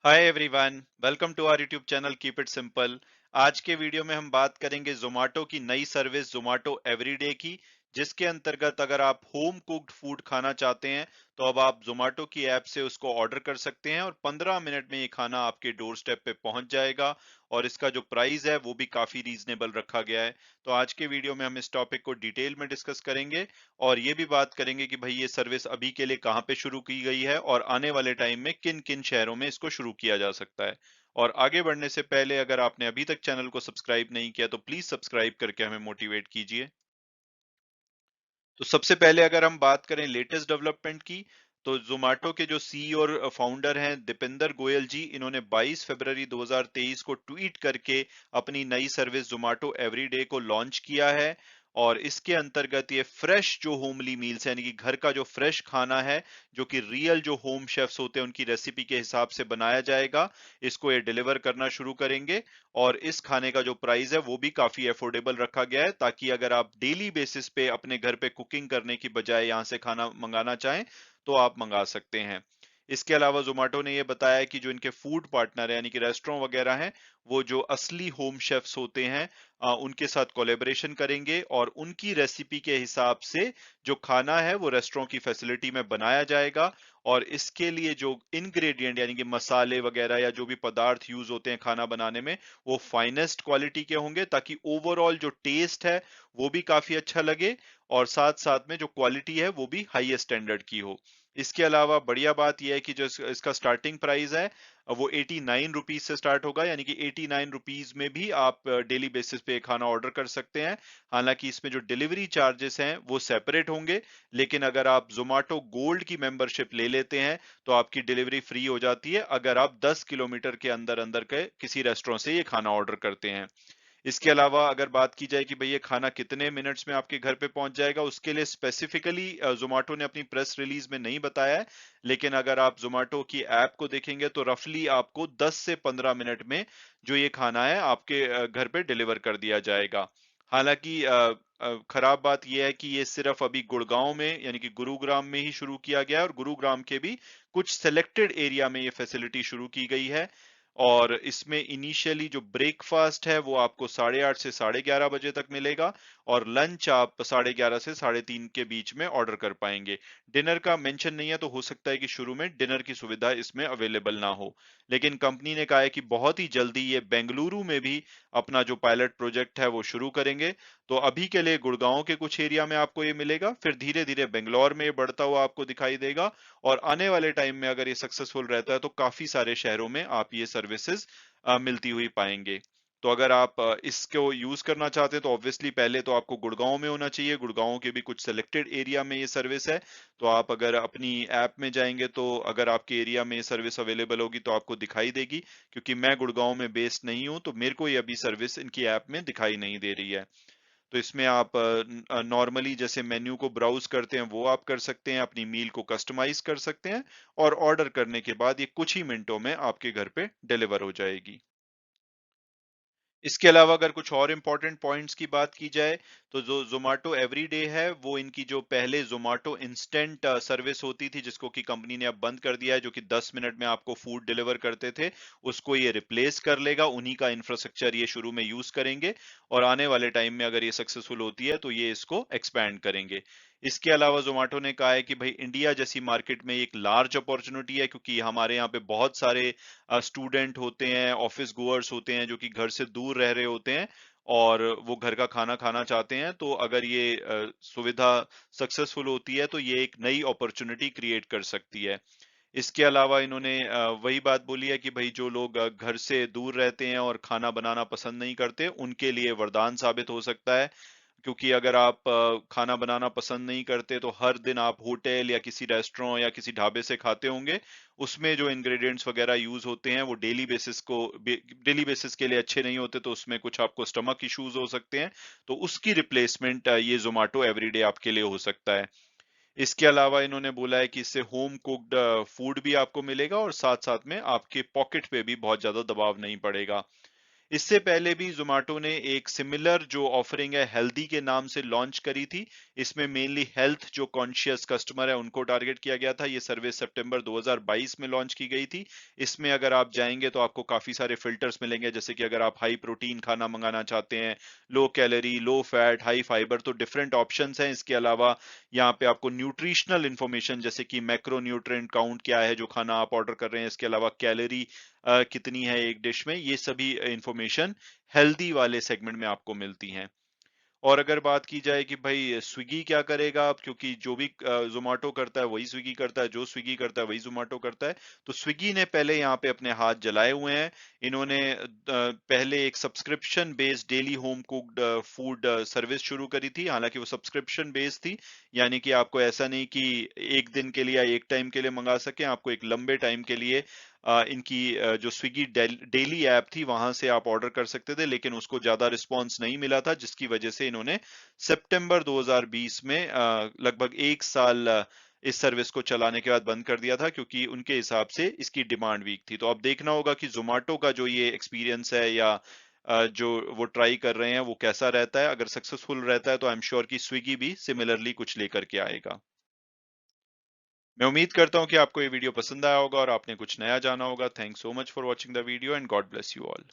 Hi everyone, welcome to our YouTube channel keep it simple. आज के video में हम बात करेंगे जोमेटो की नई सर्विस जोमेटो एवरीडे की, जिसके अंतर्गत अगर आप होम कुक्ड फूड खाना चाहते हैं तो अब आप जोमेटो की ऐप से उसको ऑर्डर कर सकते हैं और 15 मिनट में ये खाना आपके डोर स्टेप पे पहुंच जाएगा। और इसका जो प्राइस है वो भी काफी रीजनेबल रखा गया है। तो आज के वीडियो में हम इस टॉपिक को डिटेल में डिस्कस करेंगे और ये भी बात करेंगे कि भाई ये सर्विस अभी के लिए कहाँ पे शुरू की गई है और आने वाले टाइम में किन किन शहरों में इसको शुरू किया जा सकता है। और आगे बढ़ने से पहले अगर आपने अभी तक चैनल को सब्सक्राइब नहीं किया तो प्लीज सब्सक्राइब करके हमें मोटिवेट कीजिए। तो सबसे पहले अगर हम बात करें लेटेस्ट डेवलपमेंट की, तो जोमेटो के जो सीईओ और फाउंडर हैं दीपेंद्र गोयल जी, इन्होंने 22 फरवरी 2023 को ट्वीट करके अपनी नई सर्विस जोमेटो एवरीडे को लॉन्च किया है। और इसके अंतर्गत ये फ्रेश जो होमली मील्स यानी कि घर का जो फ्रेश खाना है, जो कि रियल जो होम शेफ्स होते हैं उनकी रेसिपी के हिसाब से बनाया जाएगा, इसको ये डिलीवर करना शुरू करेंगे। और इस खाने का जो प्राइस है वो भी काफी अफोर्डेबल रखा गया है, ताकि अगर आप डेली बेसिस पे अपने घर पे कुकिंग करने की बजाय यहाँ से खाना मंगाना चाहें तो आप मंगा सकते हैं। इसके अलावा जोमेटो ने ये बताया है कि जो इनके फूड पार्टनर है यानी कि रेस्टोरेंट वगैरह हैं, वो जो असली होम शेफ्स होते हैं उनके साथ कोलेबोरेशन करेंगे और उनकी रेसिपी के हिसाब से जो खाना है वो रेस्टोरेंट की फैसिलिटी में बनाया जाएगा। और इसके लिए जो इंग्रेडिएंट यानी कि मसाले वगैरह या जो भी पदार्थ यूज होते हैं खाना बनाने में, वो फाइनेस्ट क्वालिटी के होंगे, ताकि ओवरऑल जो टेस्ट है वो भी काफी अच्छा लगे और साथ साथ में जो क्वालिटी है वो भी हाईएस्ट स्टैंडर्ड की हो। इसके अलावा बढ़िया बात यह है कि जो इसका स्टार्टिंग प्राइस है वो 89 रुपीज से स्टार्ट होगा, यानी कि 89 रुपीज में भी आप डेली बेसिस पे खाना ऑर्डर कर सकते हैं। हालांकि इसमें जो डिलीवरी चार्जेस हैं वो सेपरेट होंगे, लेकिन अगर आप जोमेटो गोल्ड की मेंबरशिप ले लेते हैं तो आपकी डिलीवरी फ्री हो जाती है अगर आप 10 किलोमीटर के अंदर अंदर के किसी रेस्टोरेंट से ये खाना ऑर्डर करते हैं। इसके अलावा अगर बात की जाए कि भई ये खाना कितने मिनट्स में आपके घर पे पहुंच जाएगा, उसके लिए स्पेसिफिकली ज़ोमैटो ने अपनी प्रेस रिलीज में नहीं बताया है। लेकिन अगर आप ज़ोमैटो की ऐप को देखेंगे तो रफली आपको 10 से 15 मिनट में जो ये खाना है आपके घर पे डिलीवर कर दिया जाएगा। हालाँकि खराब बात ये है कि ये सिर्फ अभी गुड़गांव में यानी कि गुरुग्राम में ही शुरू किया गया है और गुरुग्राम के भी कुछ सिलेक्टेड एरिया में ये फैसिलिटी शुरू की गई है। और इसमें इनिशियली जो ब्रेकफास्ट है वो आपको 8:30 से 11:30 बजे तक मिलेगा और लंच आप 11:30 से 3:30 के बीच में ऑर्डर कर पाएंगे। डिनर का मेंशन नहीं है, तो हो सकता है कि शुरू में डिनर की सुविधा इसमें अवेलेबल ना हो। लेकिन कंपनी ने कहा है कि बहुत ही जल्दी ये बेंगलुरु में भी अपना जो पायलट प्रोजेक्ट है वो शुरू करेंगे। तो अभी के लिए गुड़गांव के कुछ एरिया में आपको ये मिलेगा, फिर धीरे धीरे बेंगलोर में ये बढ़ता हुआ आपको दिखाई देगा और आने वाले टाइम में अगर ये सक्सेसफुल रहता है तो काफी सारे शहरों में आप ये सर्विसेज मिलती हुई पाएंगे। तो अगर आप इसको यूज करना चाहते हैं तो ऑब्वियसली पहले तो आपको गुड़गांव में होना चाहिए। गुड़गांव के भी कुछ सिलेक्टेड एरिया में ये सर्विस है। तो आप अगर अपनी ऐप में जाएंगे तो अगर आपके एरिया में ये सर्विस अवेलेबल होगी तो आपको दिखाई देगी। क्योंकि मैं गुड़गांव में बेस्ड नहीं हूं तो मेरे को ये अभी सर्विस इनकी ऐप में दिखाई नहीं दे रही है। तो इसमें आप नॉर्मली जैसे मेन्यू को ब्राउज करते हैं वो आप कर सकते हैं, अपनी मील को कस्टमाइज कर सकते हैं और ऑर्डर करने के बाद ये कुछ ही मिनटों में आपके घर पे डिलीवर हो जाएगी। इसके अलावा अगर कुछ और इम्पोर्टेंट पॉइंट्स की बात की जाए, तो जो ज़ोमैटो एवरीडे है वो इनकी जो पहले ज़ोमैटो इंस्टेंट सर्विस होती थी, जिसको कि कंपनी ने अब बंद कर दिया है, जो कि 10 मिनट में आपको फूड डिलीवर करते थे, उसको ये रिप्लेस कर लेगा। उन्हीं का इंफ्रास्ट्रक्चर ये शुरू में यूज करेंगे और आने वाले टाइम में अगर ये सक्सेसफुल होती है तो ये इसको एक्सपैंड करेंगे। इसके अलावा ज़ोमैटो ने कहा है कि भाई इंडिया जैसी मार्केट में एक लार्ज अपॉर्चुनिटी है, क्योंकि हमारे यहाँ पे बहुत सारे स्टूडेंट होते हैं, ऑफिस गोअर्स होते हैं जो कि घर से दूर रह रहे होते हैं और वो घर का खाना खाना चाहते हैं। तो अगर ये सुविधा सक्सेसफुल होती है तो ये एक नई अपॉर्चुनिटी क्रिएट कर सकती है। इसके अलावा इन्होंने वही बात बोली है कि भाई जो लोग घर से दूर रहते हैं और खाना बनाना पसंद नहीं करते, उनके लिए वरदान साबित हो सकता है। क्योंकि अगर आप खाना बनाना पसंद नहीं करते तो हर दिन आप होटल या किसी रेस्टोरेंट या किसी ढाबे से खाते होंगे, उसमें जो इंग्रेडिएंट्स वगैरह यूज होते हैं वो डेली बेसिस के लिए अच्छे नहीं होते, तो उसमें कुछ आपको स्टमक इश्यूज हो सकते हैं। तो उसकी रिप्लेसमेंट ये जोमेटो एवरीडे आपके लिए हो सकता है। इसके अलावा इन्होंने बोला है कि इससे होम कुक्ड फूड भी आपको मिलेगा और साथ साथ में आपके पॉकेट पे भी बहुत ज्यादा दबाव नहीं पड़ेगा। इससे पहले भी ज़ोमैटो ने एक सिमिलर जो ऑफरिंग है हेल्दी के नाम से लॉन्च करी थी। इसमें मेनली हेल्थ जो कॉन्शियस कस्टमर है उनको टारगेट किया गया था। ये सर्विस सितंबर 2022 में लॉन्च की गई थी। इसमें अगर आप जाएँगे तो आपको काफ़ी सारे फ़िल्टर्स मिलेंगे, जैसे कि अगर आप हाई प्रोटीन खाना मंगाना चाहते हैं, low calorie, low fat, high fibre, तो डिफरेंट ऑप्शंस हैं। इसके अलावा यहाँ पे आपको न्यूट्रिशनल इन्फॉर्मेशन, जैसे कि मैक्रो न्यूट्रिएंट काउंट क्या है जो खाना आप ऑर्डर कर रहे हैं, इसके अलावा कैलोरी कितनी है एक डिश में, ये सभी इंफॉर्मेशन हेल्दी वाले सेगमेंट में आपको मिलती हैं। और अगर बात की जाए कि भाई स्विगी क्या करेगा अब, क्योंकि जो भी ज़ोमैटो करता है वही स्विगी करता है, जो स्विगी करता है वही ज़ोमैटो करता है। तो स्विगी ने पहले यहाँ पे अपने हाथ जलाए हुए हैं। इन्होंने पहले एक subscription based daily home cooked food service शुरू करी थी। हालाँकि वो सब्सक्रिप्शन बेस्ड थी, यानी कि आपको ऐसा नहीं कि 1 दिन के लिए या 1 टाइम के लिए मंगा सकें, आपको एक लंबे टाइम के लिए इनकी जो स्विगी डेली ऐप थी वहां से आप ऑर्डर कर सकते थे, लेकिन उसको ज्यादा रिस्पांस नहीं मिला था, जिसकी वजह से इन्होंने सितंबर 2020 में लगभग 1 साल इस सर्विस को चलाने के बाद बंद कर दिया था, क्योंकि उनके हिसाब से इसकी डिमांड वीक थी। तो अब देखना होगा कि जोमेटो का जो ये एक्सपीरियंस है या जो वो ट्राई कर रहे हैं वो कैसा रहता है। अगर सक्सेसफुल रहता है तो आई एम श्योर कि स्विगी भी सिमिलरली कुछ लेकर के आएगा। मैं उम्मीद करता हूँ कि आपको ये वीडियो पसंद आया होगा और आपने कुछ नया जाना होगा। Thanks so much for watching the video and God bless you all.